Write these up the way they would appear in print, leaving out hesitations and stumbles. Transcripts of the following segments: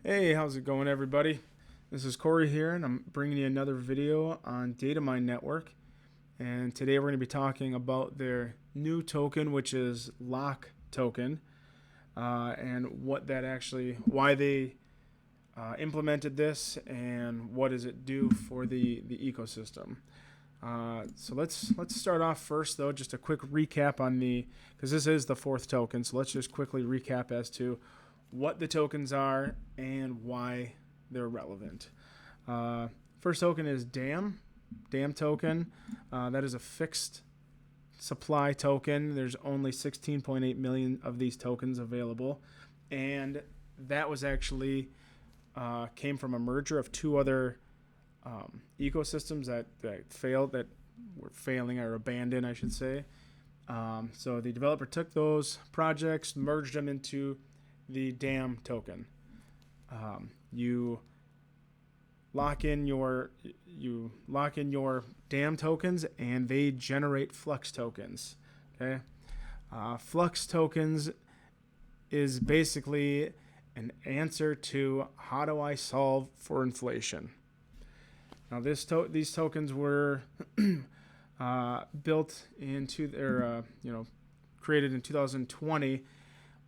Hey, how's it going, everybody? This is Corey here, and I'm bringing you another video on Datamine Network. And today we're going to be talking about their new token, which is Lock token, and why they implemented this, and what does it do for the ecosystem. So let's start off first, though, just a quick recap on because this is the fourth token. So let's just quickly recap as to what the tokens are and why they're relevant. First token is DAM token. That is a fixed supply token. There's only 16.8 million of these tokens available, and that was actually came from a merger of two other ecosystems that were failing or abandoned, I should say. So the developer took those projects, merged them into the DAM token. You lock in your DAM tokens, and they generate Flux tokens. Okay, Flux tokens is basically an answer to how do I solve for inflation. Now, these tokens were built into their created in 2020.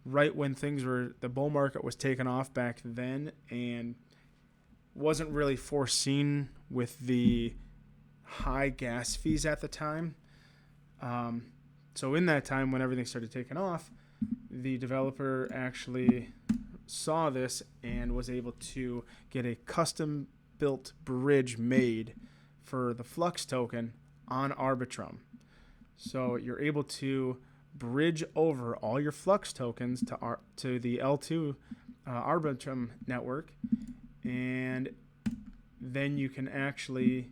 Right when the bull market was taken off back then, and wasn't really foreseen with the high gas fees at the time. So in that time, when everything started taking off, the developer actually saw this and was able to get a custom built bridge made for the Flux token on Arbitrum. So you're able to bridge over all your Flux tokens to the L2 Arbitrum Network, and then you can actually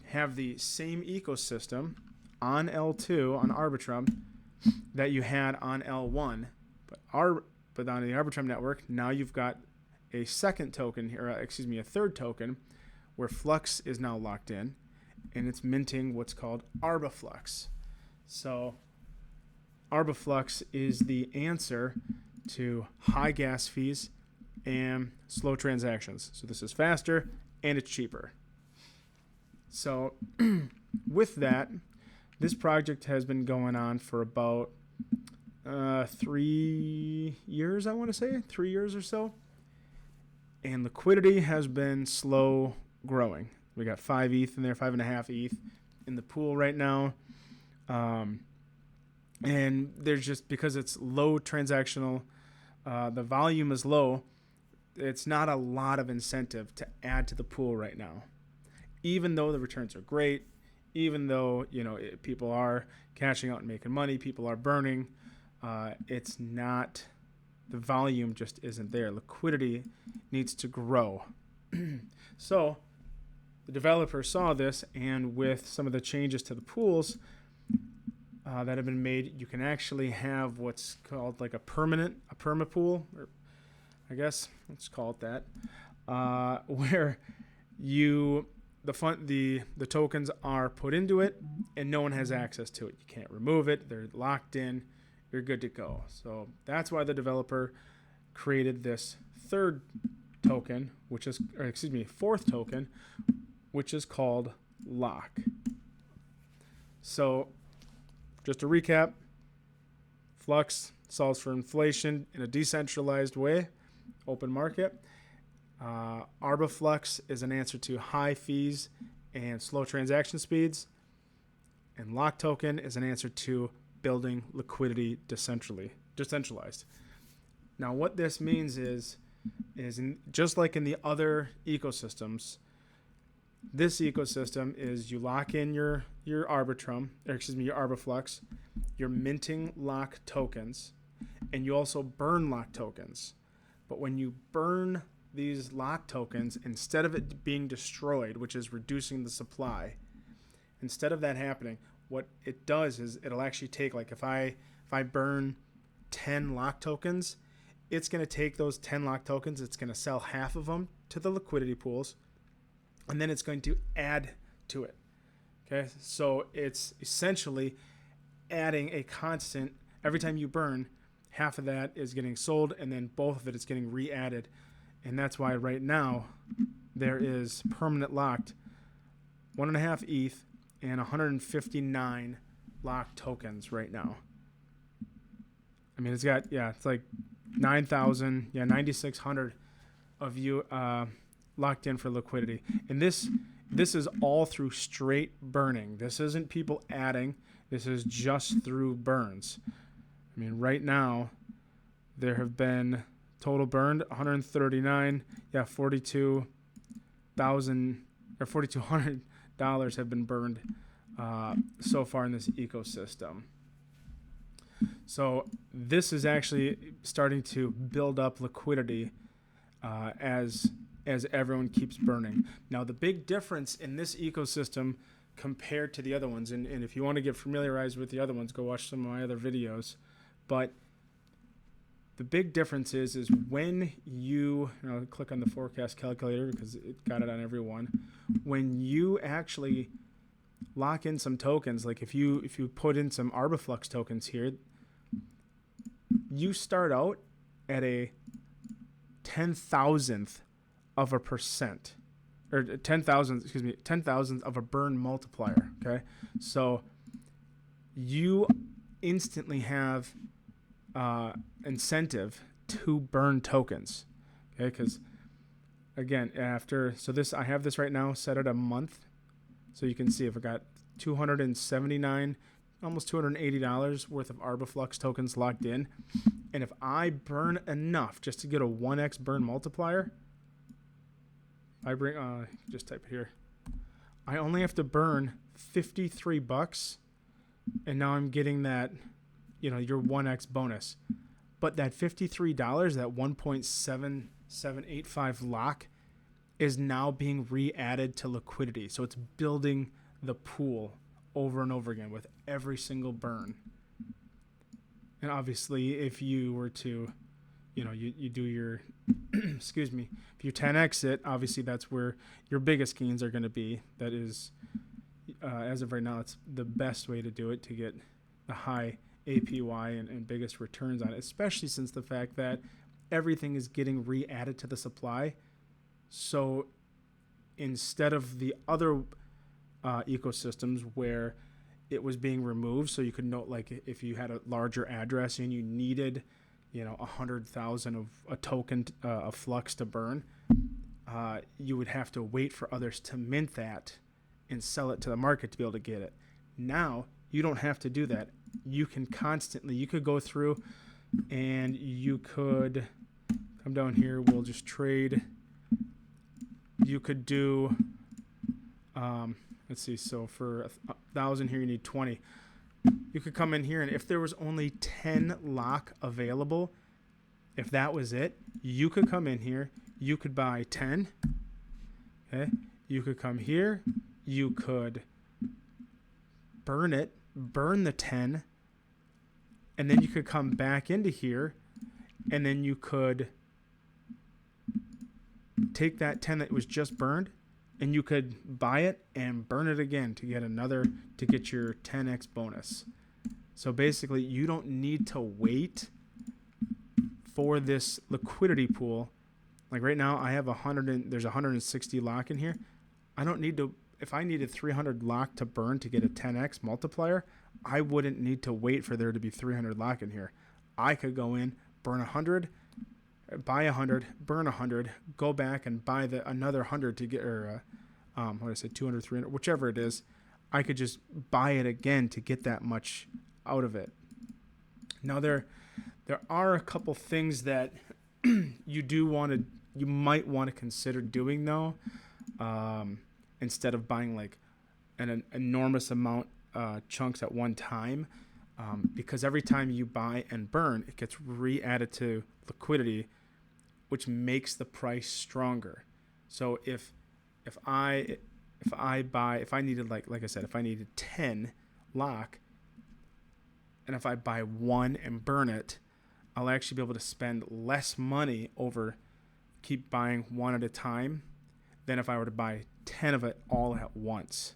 have the same ecosystem on L2 on Arbitrum that you had on L1, but on the Arbitrum Network now you've got a second token, a third token, where Flux is now locked in, and it's minting what's called Arbiflux. So Arbiflux is the answer to high gas fees and slow transactions. So this is faster and it's cheaper. So with that, this project has been going on for about 3 years, I want to say, 3 years or so. And liquidity has been slow growing. We got 5 ETH in there, 5.5 ETH in the pool right now. And there's just, because it's low transactional, the volume is low, it's not a lot of incentive to add to the pool right now. Even though the returns are great, even though people are cashing out and making money, people are burning, it's not, the volume just isn't there. Liquidity needs to grow. So the developer saw this, and with some of the changes to the pools that have been made, you can actually have what's called like a perma pool, or I guess let's call it that, where the tokens are put into it and no one has access to it. You can't remove it. They're locked in. You're good to go. So that's why the developer created this fourth token, which is called Lock. So just to recap, Flux solves for inflation in a decentralized way, open market. Arbiflux is an answer to high fees and slow transaction speeds. And Lock token is an answer to building liquidity decentralized. Now, what this means is just like in the other ecosystems, this ecosystem is you lock in your Arbitrum, your Arbiflux, you're minting Lock tokens, and you also burn Lock tokens. But when you burn these Lock tokens, instead of it being destroyed, which is reducing the supply, instead of that happening, what it does is it'll actually take, like if I burn 10 Lock tokens, it's going to take those 10 Lock tokens, it's going to sell half of them to the liquidity pools, and then it's going to add to it. Okay, so it's essentially adding a constant. Every time you burn, half of that is getting sold, and then both of it is getting re-added And that's why right now there is permanent locked 1.5 ETH and 159 locked tokens right now. I mean, it's like 9,000, 9,600 of you locked in for liquidity. And this is all through straight burning. This isn't people adding. This is just through burns. I mean, right now, there have been total burned 139, 42,000 or $4,200 have been burned so far in this ecosystem. So this is actually starting to build up liquidity as everyone keeps burning. Now, the big difference in this ecosystem compared to the other ones, and if you want to get familiarized with the other ones, go watch some of my other videos. But the big difference is when you, I'll click on the forecast calculator because it got it on every one. When you actually lock in some tokens, like if you put in some Arbiflux tokens here, you start out at a 10,000th of a percent, or 10,000th of a burn multiplier. Okay, so you instantly have incentive to burn tokens. Okay, because again, I have this right now set at a month, so you can see if I got $279, almost $280 worth of Arbiflux tokens locked in, and if I burn enough just to get a 1x burn multiplier, just type it here. I only have to burn $53, and now I'm getting that, your 1x bonus. But that $53, that 1.7785 lock, is now being re-added to liquidity. So it's building the pool over and over again with every single burn. And obviously, if you were to, you do your, if you 10x it, obviously that's where your biggest gains are going to be. That is, as of right now, it's the best way to do it to get the high APY and biggest returns on it, especially since the fact that everything is getting re-added to the supply. So instead of the other ecosystems where it was being removed, so you could note, like if you had a larger address and you needed 100,000 of a token of flux to burn, you would have to wait for others to mint that and sell it to the market to be able to get it. Now you don't have to do that. You could go through and you could come down here. We'll just trade. You could do, let's see. So for 1,000 here, you need 20. You could come in here, and if there was only 10 lock available, if that was it, you could come in here. You could buy 10. Okay. You could come here. You could burn the 10, and then you could come back into here, and then you could take that 10 that was just burned, and you could buy it and burn it again to get your 10x bonus. So basically, you don't need to wait for this liquidity pool. Like right now, I have there's 160 lock in here. I don't need to. If I needed 300 lock to burn to get a 10x multiplier, I wouldn't need to wait for there to be 300 lock in here. I could go in, burn 100, buy 100, burn 100, go back and buy another 100 to get, 200, 300, whichever it is. I could just buy it again to get that much out of it. Now there are a couple things that you might want to consider doing though. Instead of buying like an enormous amount chunks at one time, because every time you buy and burn, it gets re-added to liquidity, which makes the price stronger. So if I needed like I said, if I needed 10 lock, and if I buy one and burn it, I'll actually be able to spend less money over keep buying one at a time than if I were to buy 10 of it all at once.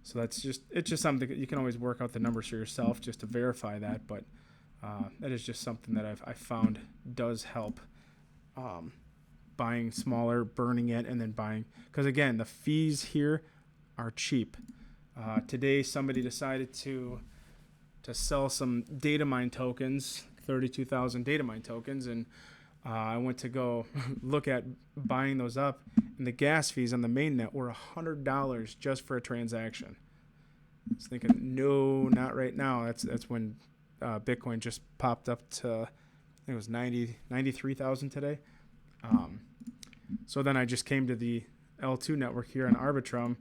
So it's just something that you can always work out the numbers for yourself just to verify that, but that is just something that I found does help buying smaller, burning it, and then buying. Because again, the fees here are cheap. Today, somebody decided to sell some Datamine tokens, 32,000 Datamine tokens, and I went to go look at buying those up, and the gas fees on the mainnet were $100 just for a transaction. I was thinking, no, not right now. That's when Bitcoin just popped up to, I think it was 93,000 today. So then I just came to the L2 network here on Arbitrum,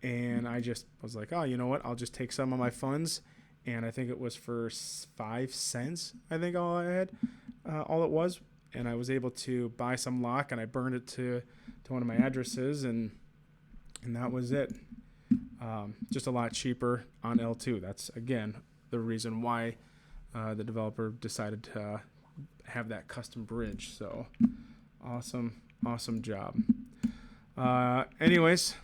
and I just was like, oh, you know what? I'll just take some of my funds, and I think it was for 5 cents. I think all I had, all it was, and I was able to buy some lock, and I burned it to one of my addresses, and that was it. Just a lot cheaper on L2. That's again the reason why the developer decided to have that custom bridge. So awesome job. Anyways,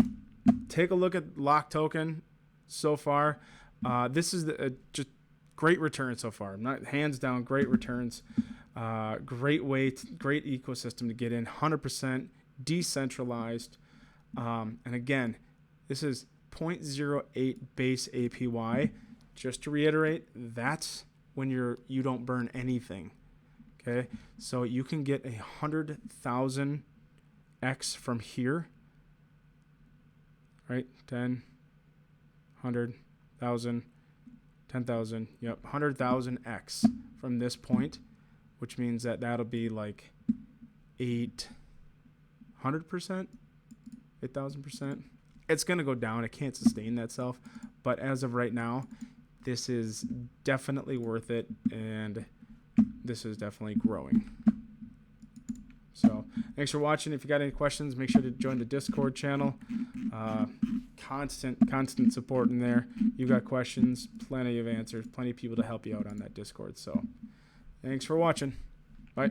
take a look at lock token so far. This is just great return so far. Not hands down, great returns. Great great ecosystem to get in. 100% decentralized. And again, this is 0.08 base APY. Just to reiterate, that's when you don't burn anything. Okay, so you can get 100,000 X from here. Right, 10, 100,000, 10,000. Yep, 100,000 X from this point, which means that'll be like 800%, 8,000%. It's going to go down. It can't sustain that self. But as of right now, this is definitely worth it. And this is definitely growing. So thanks for watching. If you got any questions, make sure to join the Discord channel. Constant support in there. You got questions, plenty of answers, plenty of people to help you out on that Discord. So thanks for watching. Bye.